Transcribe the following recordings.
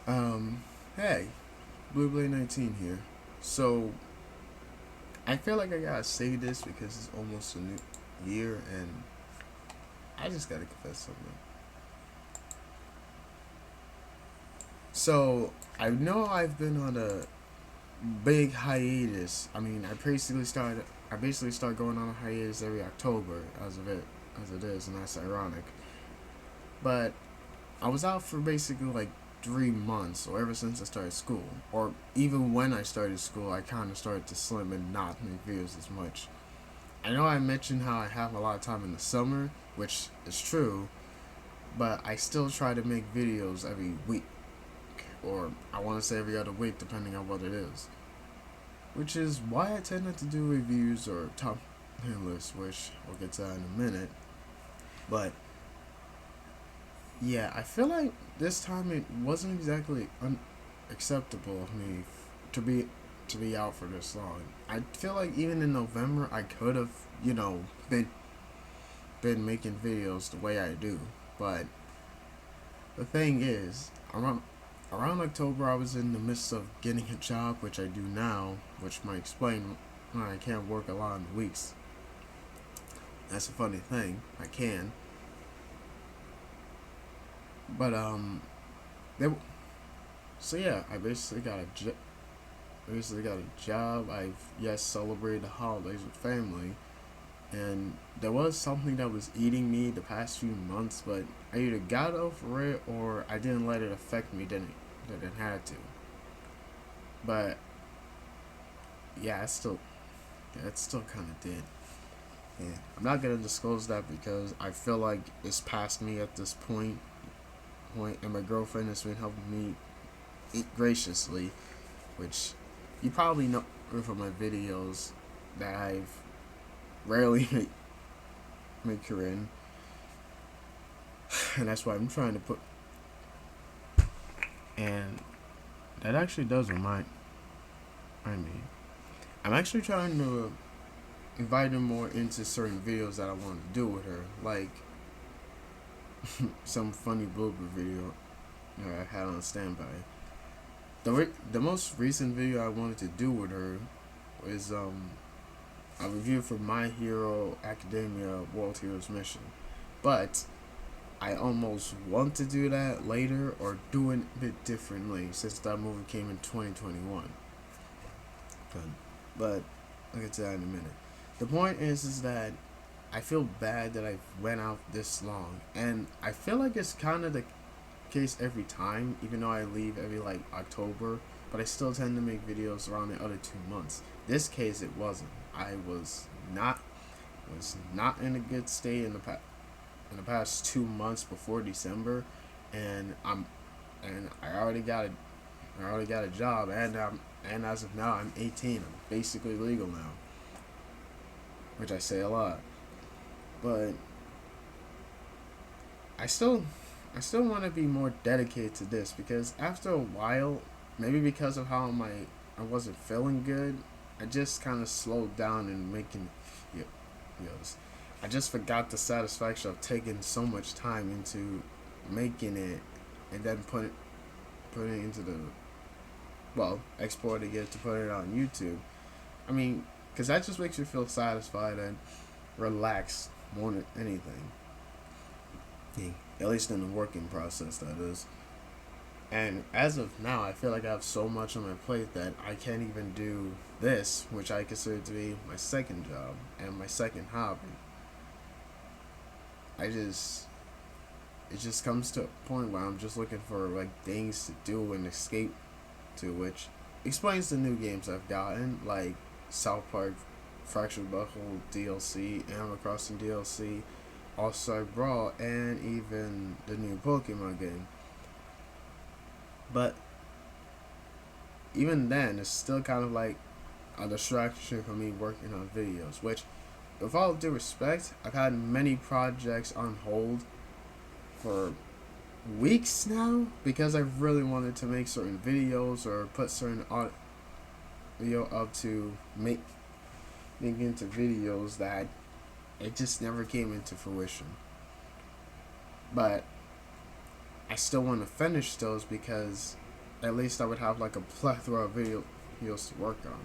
Um, hey, Blue Blade 19 here. So, I feel like I gotta say this because it's almost a new year and I just gotta confess something. So, I know I've been on a big hiatus. I basically start going on a hiatus every October as it is, and that's ironic. But I was out for basically like 3 months, or ever since I started school, or even when I started school, I kind of started to slim and not make videos as much. I know I mentioned how I have a lot of time in the summer, which is true, but I still try to make videos every week, or I want to say every other week, depending on what it is. Which is why I tend not to do reviews or top 10 lists, which we'll get to that in a minute. But yeah, I feel like this time it wasn't exactly unacceptable of me to be to be out for this long. I feel like even in November I could have, been making videos the way I do. But the thing is, around October I was in the midst of getting a job, which I do now, which might explain why I can't work a lot in the weeks. That's a funny thing. I can, but they, so yeah, basically got a job. I've yes celebrated the holidays with family, and there was something that was eating me the past few months, but I either got over it or I didn't let it affect me. That it had to. But yeah, it still kind of did. Yeah, I'm not gonna disclose that because I feel like it's past me at this point, and my girlfriend has been helping me eat graciously, which you probably know from my videos that I've rarely make her in, and that's why I'm trying to put. And that actually does remind me. I'm actually trying to invite her more into certain videos that I want to do with her, like some funny blooper video that I had on standby. The most recent video I wanted to do with her was a review for My Hero Academia World Heroes Mission, but I almost want to do that later or do it a bit differently since that movie came in 2021. But I'll get to that in a minute. The point is that I feel bad that I went out this long, and I feel like it's kind of the case every time, even though I leave every like October, but I still tend to make videos around the other 2 months. This case, it wasn't. I was not in a good state in the past 2 months before December, and I already got a job, and as of now I'm 18. I'm basically legal now, which I say a lot, but I still I still want to be more dedicated to this because after a while, maybe because of how I wasn't feeling good, I just kind of slowed down in making videos. I just forgot the satisfaction of taking so much time into making it and then putting it into the exporting it to put it on YouTube. I mean, because that just makes you feel satisfied and relaxed more than anything. Yeah. At least in the working process, that is. And as of now, I feel like I have so much on my plate that I can't even do this, which I consider to be my second job and my second hobby. I just it just comes to a point where I'm just looking for like things to do and escape to, which explains the new games I've gotten, like South Park Fractured Buckle DLC, Animal Crossing DLC, All Star Brawl, and even the new Pokemon game. But even then, it's still kind of like a distraction for me working on videos, which, with all due respect, I've had many projects on hold for weeks now because I really wanted to make certain videos or put certain audio up to make into videos that it just never came into fruition. But I still want to finish those because at least I would have like a plethora of videos to work on.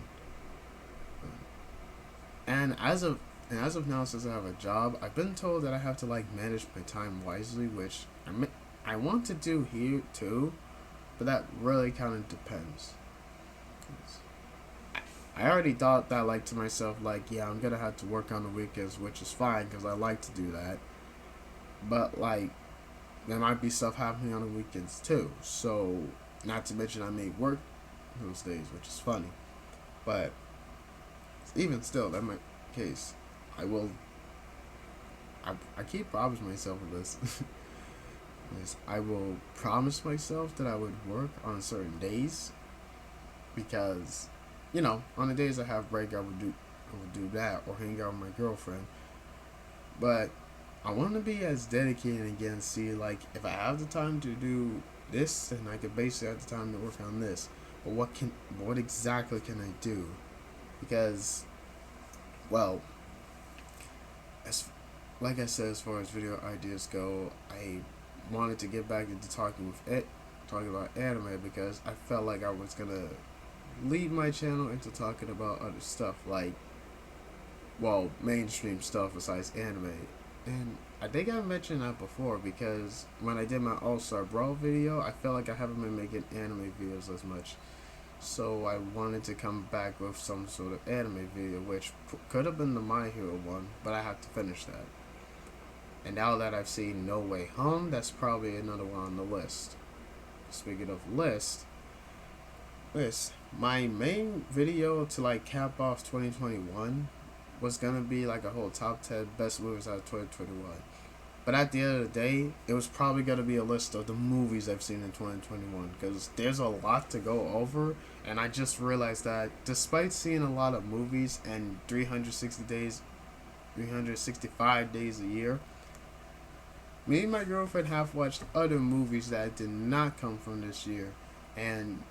And as of now, since I have a job, I've been told that I have to like manage my time wisely, which I want to do here too, but that really kind of depends. I already thought that like to myself, like, yeah, I'm gonna have to work on the weekends, which is fine because I like to do that. But like, there might be stuff happening on the weekends too. So, not to mention I may work those days, which is funny. But even still, that might be the case. I will. I keep promising myself with this. Is I will promise myself that I would work on certain days because, on the days I have break, I would do that or hang out with my girlfriend. But I want to be as dedicated again. See, like if I have the time to do this, then I could basically have the time to work on this. But what exactly can I do? Because, well, as like I said, as far as video ideas go, I wanted to get back into talking about anime because I felt like I was gonna lead my channel into talking about other stuff like, well, mainstream stuff besides anime. And I think I mentioned that before because when I did my All-Star Brawl video, I felt like I haven't been making anime videos as much. So I wanted to come back with some sort of anime video, which could have been the My Hero one, but I had to finish that. And now that I've seen No Way Home, that's probably another one on the list. Speaking of list, my main video to like cap off 2021 was gonna be like a whole top 10 best movies out of 2021. But at the end of the day, it was probably gonna be a list of the movies I've seen in 2021 because there's a lot to go over, and I just realized that despite seeing a lot of movies and 365 days a year, me and my girlfriend have watched other movies that did not come from this year. And,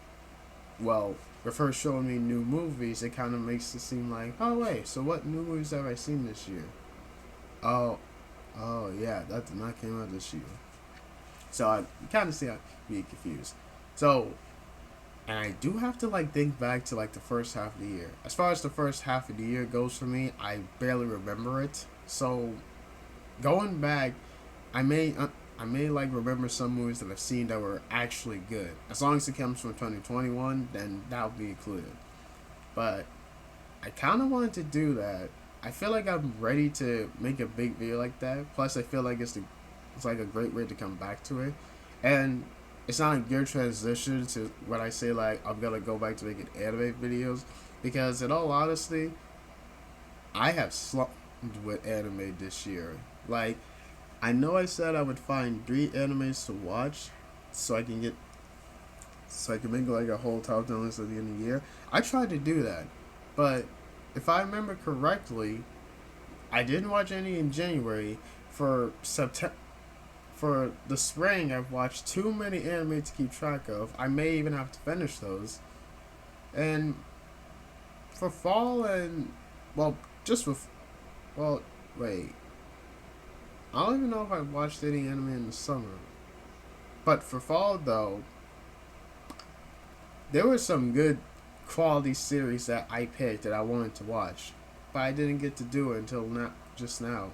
well, with her showing me new movies, it kind of makes it seem like, oh, wait, so what new movies have I seen this year? Oh, yeah, that did not come out this year. So I kind of see I be confused. So, and I do have to, like, think back to, like, the first half of the year. As far as the first half of the year goes for me, I barely remember it. So, going back, I may like remember some movies that I've seen that were actually good. As long as it comes from 2021, then that'll be included. But I kind of wanted to do that. I feel like I'm ready to make a big video like that. Plus, I feel like it's like a great way to come back to it, and it's not a good transition to when I say like I'm gonna go back to making anime videos because, in all honesty, I have slumped with anime this year. Like, I know I said I would find 3 animes to watch so I can make like a whole top 10 list at the end of the year. I tried to do that, but if I remember correctly, I didn't watch any in January. For the spring, I've watched too many anime to keep track of. I may even have to finish those. And for fall and, well, wait. I don't even know if I watched any anime in the summer. But for fall, though, there were some good quality series that I picked that I wanted to watch. But I didn't get to do it until just now.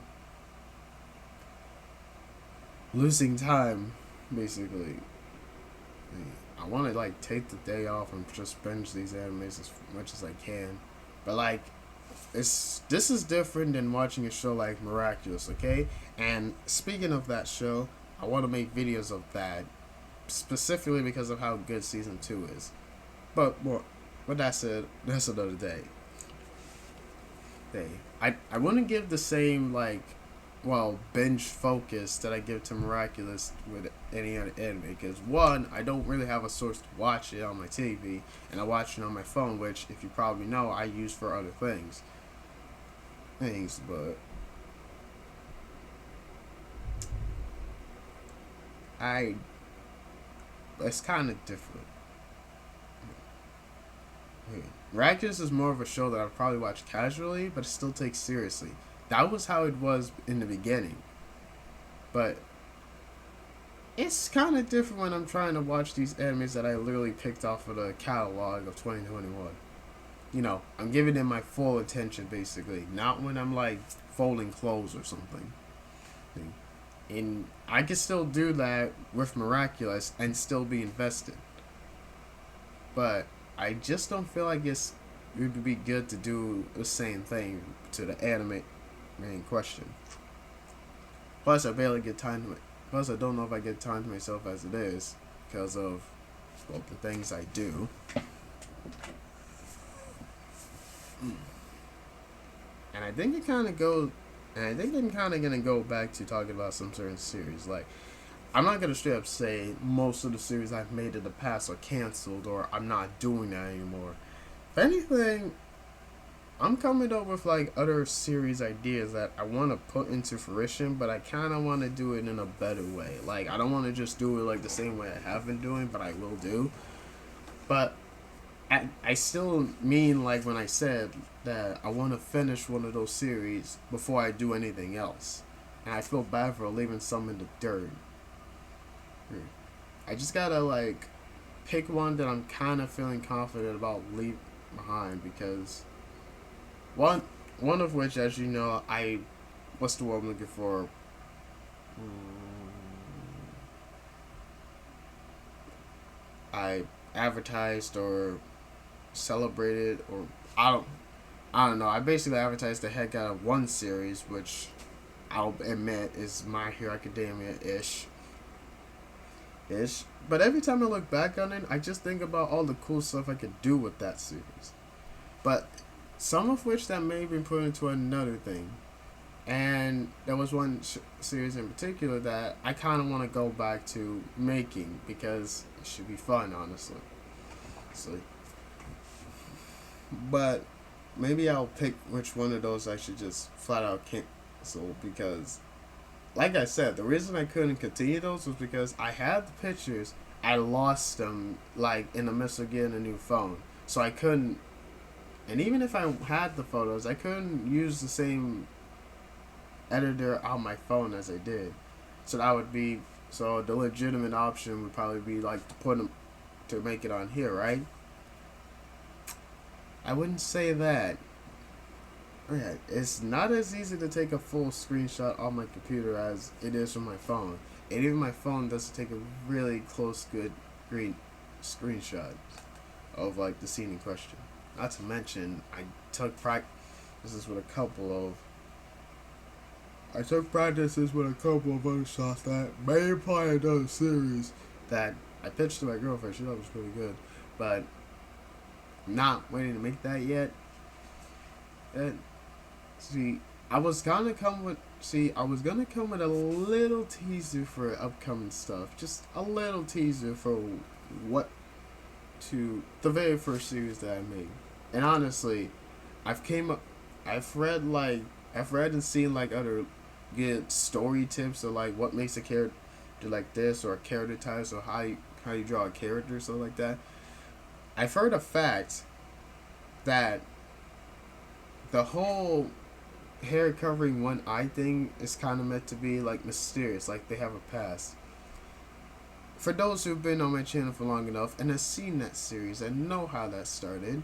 Losing time, basically. I want to, like, take the day off and just binge these animes as much as I can. But, like, this is different than watching a show like Miraculous, okay? And speaking of that show, I want to make videos of that specifically because of how good season 2 is. But that's another day. I wouldn't give the same binge focus that I give to Miraculous with any other anime because, one, I don't really have a source to watch it on my TV, and I watch it on my phone, which, if you probably know, I use for other things. But it's kind of different. Miraculous is more of a show that I'd probably watch casually, but it still takes seriously. That was how it was in the beginning. But it's kind of different when I'm trying to watch these animes that I literally picked off of the catalog of 2021. You know, I'm giving them my full attention basically, not when I'm like folding clothes or something. And I can still do that with Miraculous and still be invested. But I just don't feel like it would be good to do the same thing to the anime in question. Plus, I barely get time to Plus, I don't know if I get time to myself as it is because of well, the things I do. And I think it kind of goes. And I think I'm kind of gonna go back to talking about some certain series. Like, I'm not gonna straight up say most of the series I've made in the past are canceled or I'm not doing that anymore. If anything, I'm coming up with like other series ideas that I want to put into fruition, but I kind of want to do it in a better way. Like, I don't want to just do it like the same way I have been doing, but I will do. But I still mean like when I said that I want to finish one of those series before I do anything else, and I feel bad for leaving some in the dirt. I just gotta like pick one that I'm kind of feeling confident about leave behind because one one of which, as you know, what's the word I'm looking for? I advertised or celebrated or I don't I don't know. I basically advertised the heck out of one series, which I'll admit is My Hero Academia ish. But every time I look back on it, I just think about all the cool stuff I could do with that series. But some of which that may have been put into another thing. And there was one series in particular that I kind of want to go back to making because it should be fun, honestly. So, but maybe I'll pick which one of those I should just flat out cancel because, like I said, the reason I couldn't continue those was because I had the pictures, I lost them like in the midst of getting a new phone, so I couldn't. And even if I had the photos, I couldn't use the same editor on my phone as I did. So that would be so the legitimate option would probably be like to put them to make it on here, right? I wouldn't say that. Yeah, it's not as easy to take a full screenshot on my computer as it is from my phone. And even my phone doesn't take a really close, good green screenshot of like the scene in question. Not to mention, practices with a couple of. I took practices with a couple of other shots that may apply in another series that I pitched to my girlfriend. She thought was pretty good, but not waiting to make that yet. And see, I was gonna come with a little teaser for upcoming stuff, just a little teaser for what to the very first series that I made. And honestly, I've came up, I've read and seen like other good story tips or like what makes a character like this or character types or how you draw a character or something like that. I've heard a fact that the whole hair covering one eye thing is kind of meant to be like mysterious, like they have a past. For those who've been on my channel for long enough and have seen that series and know how that started,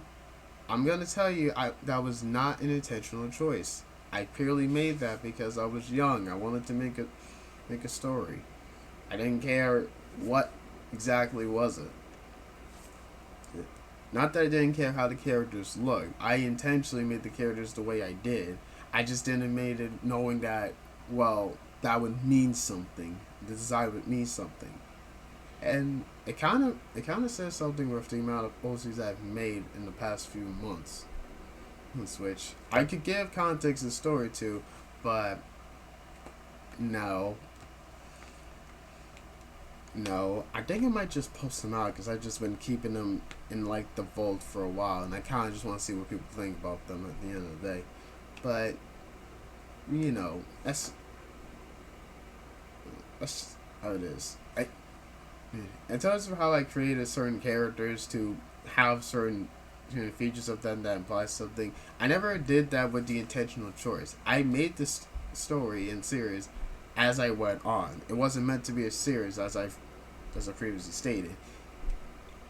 I'm gonna tell you that was not an intentional choice. I purely made that because I was young. I wanted to make a story. I didn't care what exactly was it. Not that I didn't care how the characters looked. I intentionally made the characters the way I did. I just didn't make it knowing that, well, that would mean something. The design would mean something. And it kind of says something with the amount of OCs I've made in the past few months. Which I could give context and story to, but no. No, I think I might just post them out because I've just been keeping them in like the vault for a while, and I kind of just want to see what people think about them at the end of the day. But you know, that's how it is. In terms of how I created certain characters to have certain features of them that imply something, I never did that with the intentional choice. I made this story and series as I went on. It wasn't meant to be a series, as I previously stated.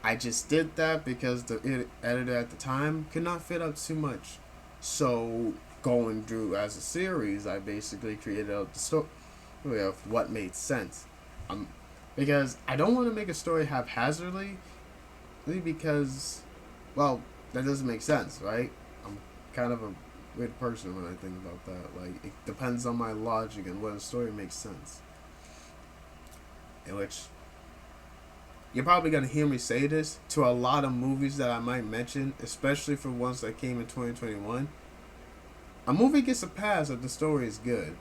I just did that because the editor at the time could not fit up too much. So going through as a series, I basically created out the story of what made sense. Um, because I don't want to make a story haphazardly, because, well, that doesn't make sense, right? I'm kind of a weird person when I think about that. Like, it depends on my logic and whether the story makes sense. In which, you're probably going to hear me say this to a lot of movies that I might mention, especially for ones that came in 2021. A movie gets a pass if the story is good.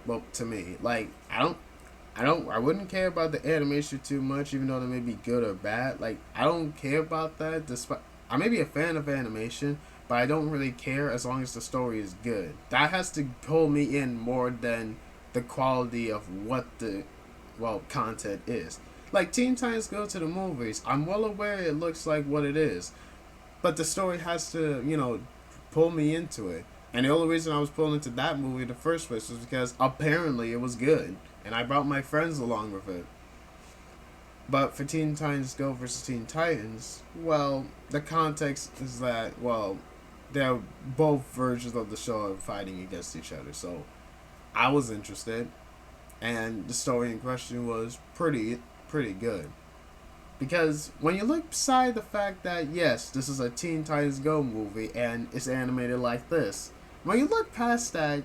Well, to me, like, I wouldn't care about the animation too much, even though they may be good or bad. Like, I don't care about that. Despite, I may be a fan of animation, but I don't really care as long as the story is good. That has to pull me in more than the quality of what the, well, content is. Like, Teen Titans Go to the movies. I'm well aware it looks like what it is, but the story has to, pull me into it. And the only reason I was pulled into that movie in the first place was because apparently it was good, and I brought my friends along with it. But for Teen Titans Go versus Teen Titans, well, the context is that, well, they're both versions of the show fighting against each other. So I was interested, and the story in question was pretty good. Because when you look beside the fact that, yes, this is a Teen Titans Go movie and it's animated like this, when you look past that,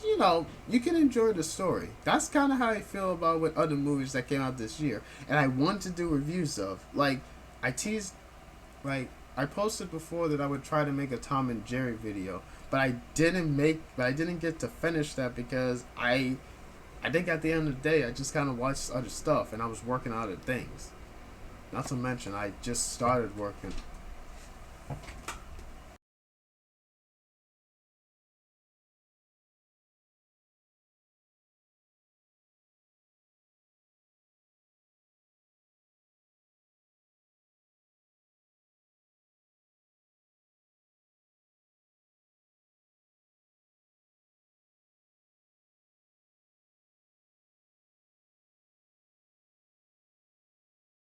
you can enjoy the story. That's kind of how I feel about with other movies that came out this year, and I want to do reviews of. Like, I teased, like, I posted before that I would try to make a Tom and Jerry video, but I didn't get to finish that because I think at the end of the day, I just kind of watched other stuff, and I was working on other things. Not to mention, I just started working.